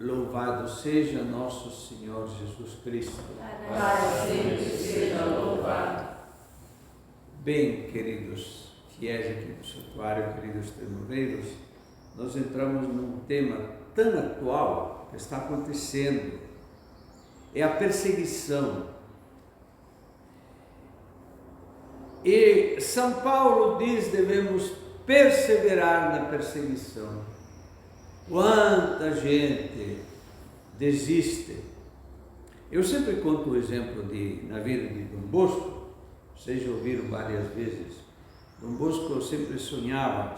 Louvado seja nosso Senhor Jesus Cristo. Para sempre seja louvado. Bem, queridos fiéis aqui do santuário, queridos ternureiros, nós entramos num tema tão atual que está acontecendo. É a perseguição. E São Paulo diz que devemos perseverar na perseguição. Quanta gente desiste. Eu sempre conto o exemplo na vida de Dom Bosco. Vocês já ouviram várias vezes. Dom Bosco sempre sonhava,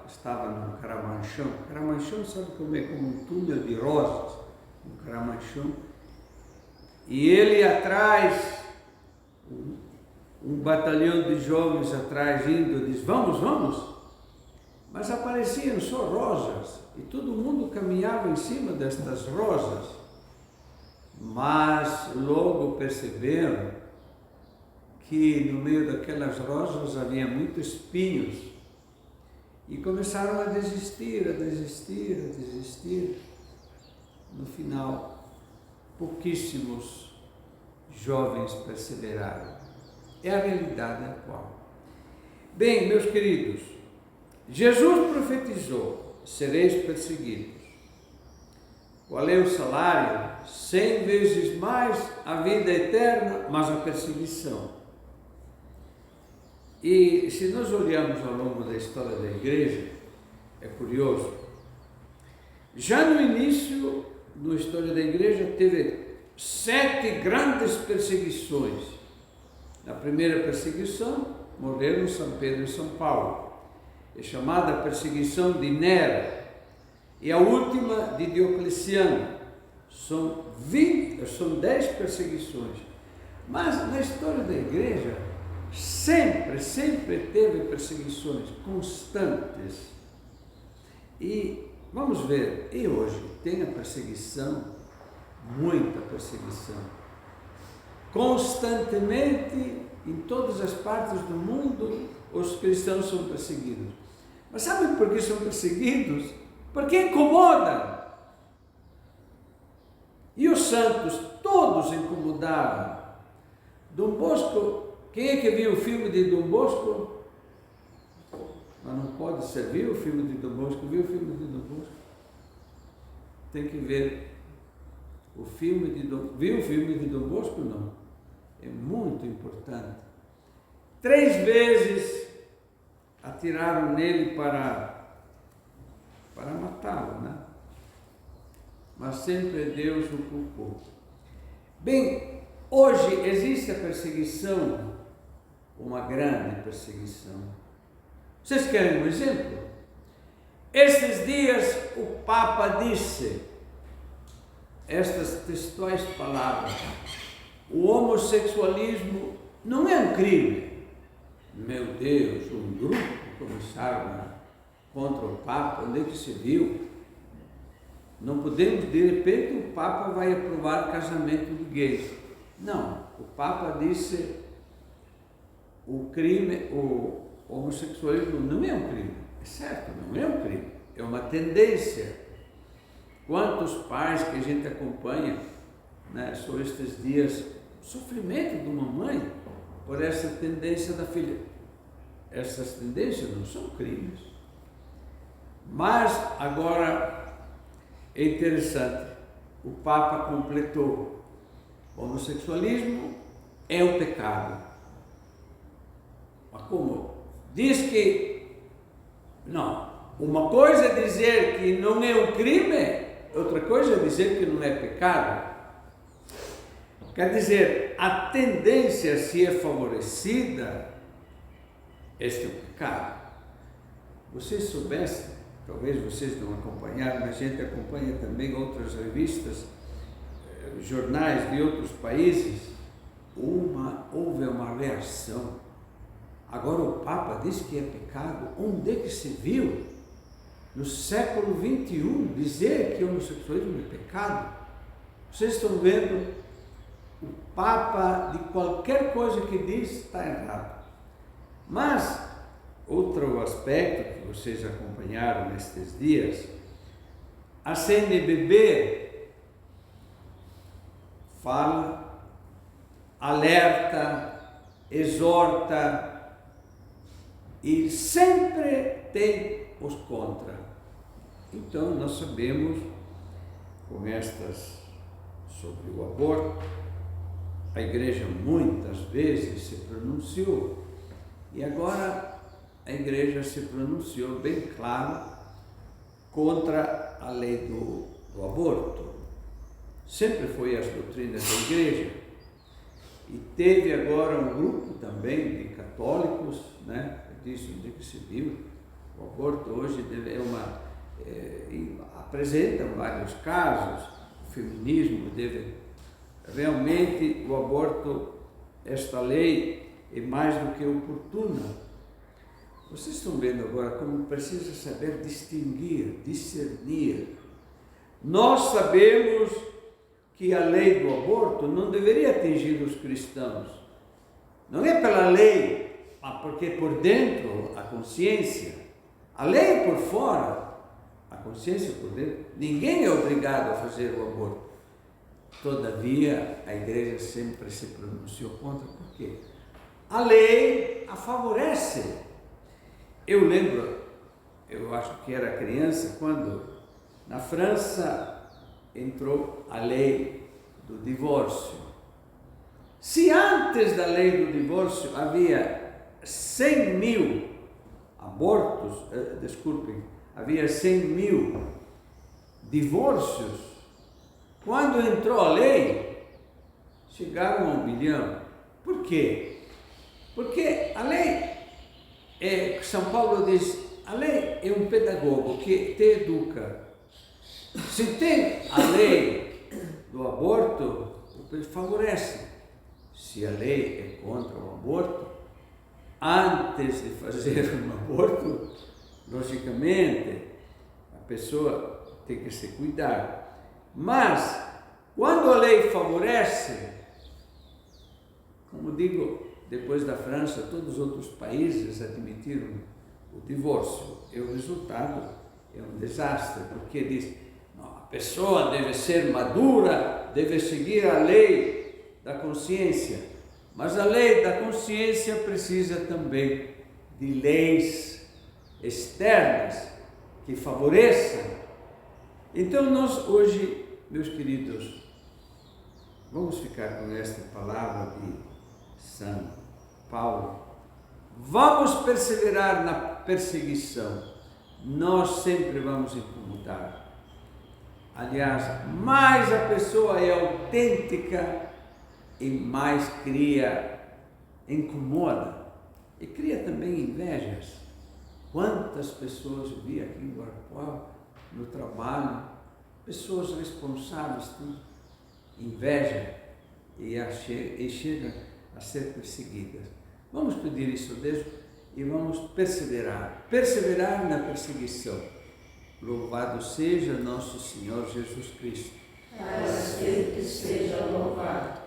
estava no Caramanchão. Caramanchão, sabe como é? Como um túnel de rosas, no Caramanchão. E ele atrás, um batalhão de jovens atrás indo, diz, vamos. Mas apareciam só rosas, e todo mundo caminhava em cima destas rosas. Mas logo perceberam que no meio daquelas rosas havia muitos espinhos, e começaram a desistir. No final, pouquíssimos jovens perseveraram. É a realidade atual. Bem, meus queridos, Jesus profetizou, sereis perseguidos. Qual é o salário? 100 vezes mais a vida eterna, mas a perseguição. E se nós olharmos ao longo da história da igreja, é curioso. Já no início da história da igreja teve 7 grandes perseguições. Na primeira perseguição morreram São Pedro e São Paulo. É chamada perseguição de Nero, e a última de Diocleciano. São 10 perseguições. Mas na história da igreja, sempre teve perseguições constantes. E vamos ver, e hoje tem a perseguição, muita perseguição. Constantemente, em todas as partes do mundo, os cristãos são perseguidos. Mas sabe por que são perseguidos? Porque incomodam. E os santos, todos incomodavam. Dom Bosco, quem é que viu o filme de Dom Bosco? Mas não pode ser, viu o filme de Dom Bosco? Viu o filme de Dom Bosco? Tem que ver o filme de Dom Bosco. Viu o filme de Dom Bosco? Não. É muito importante. 3 vezes atiraram nele para matá-lo, né? Mas sempre Deus o culpou. Bem, hoje existe a perseguição, uma grande perseguição. Vocês querem um exemplo? Esses dias o Papa disse estas textuais palavras: o homossexualismo não é um crime. Meu Deus, um grupo começaram contra o Papa. Onde é que se viu? Não podemos, de repente, o Papa vai aprovar casamento de gays. Não, o Papa disse o crime, o homossexualismo não é um crime. É certo, não é um crime, é uma tendência. Quantos pais que a gente acompanha, né, só estes dias, sofrimento de uma mãe por essa tendência da filha. Essas tendências não são crimes. Mas agora é interessante, o Papa completou: o homossexualismo é um pecado. Mas como? Diz que não. Uma coisa é dizer que não é um crime, outra coisa é dizer que não é pecado. Quer dizer, a tendência, se é favorecida, este é um pecado. Vocês soubessem, talvez vocês não acompanharam, mas a gente acompanha também outras revistas, jornais de outros países, houve uma reação. Agora o Papa diz que é pecado. Onde é que se viu, no século XXI, dizer que o homossexualismo é pecado? Vocês estão vendo, o Papa, de qualquer coisa que diz, está errado. Mas outro aspecto que vocês acompanharam nestes dias, a CNBB fala, alerta, exorta e sempre tem os contra. Então nós sabemos, com estas sobre o aborto, a igreja muitas vezes se pronunciou e agora a igreja se pronunciou bem claro contra a lei do aborto. Sempre foi as doutrinas da igreja. E teve agora um grupo também de católicos, né, que diz onde que se viu. O aborto hoje apresentam vários casos. O feminismo deve realmente, o aborto, esta lei é mais do que oportuna. Vocês estão vendo agora como precisa saber distinguir, discernir. Nós sabemos que a lei do aborto não deveria atingir os cristãos. Não é pela lei, mas porque por dentro a consciência. A lei é por fora, a consciência por dentro. Ninguém é obrigado a fazer o aborto. Todavia, a igreja sempre se pronunciou contra. Por quê? A lei a favorece. Eu lembro, eu acho que era criança, quando na França entrou a lei do divórcio. Se antes da lei do divórcio havia 100 mil abortos, havia 100 mil divórcios, quando entrou a lei, chegaram a 1 milhão. Por quê? Porque a lei, São Paulo diz, a lei é um pedagogo que te educa. Se tem a lei do aborto, favorece. Se a lei é contra o aborto, antes de fazer um aborto, logicamente, a pessoa tem que se cuidar. Mas, quando a lei favorece, como digo, depois da França, todos os outros países admitiram o divórcio. E o resultado é um desastre, porque diz, a pessoa deve ser madura, deve seguir a lei da consciência. Mas a lei da consciência precisa também de leis externas que favoreçam. Então nós hoje, meus queridos, vamos ficar com esta palavra de São Paulo. Vamos perseverar na perseguição. Nós sempre vamos incomodar. Aliás, mais a pessoa é autêntica e mais incomoda. E cria também invejas. Quantas pessoas eu vi aqui em Guarapuava, no trabalho, pessoas responsáveis, tudo, inveja e chegam a ser perseguidas. Vamos pedir isso a Deus e vamos perseverar na perseguição. Louvado seja nosso Senhor Jesus Cristo. Para sempre seja louvado.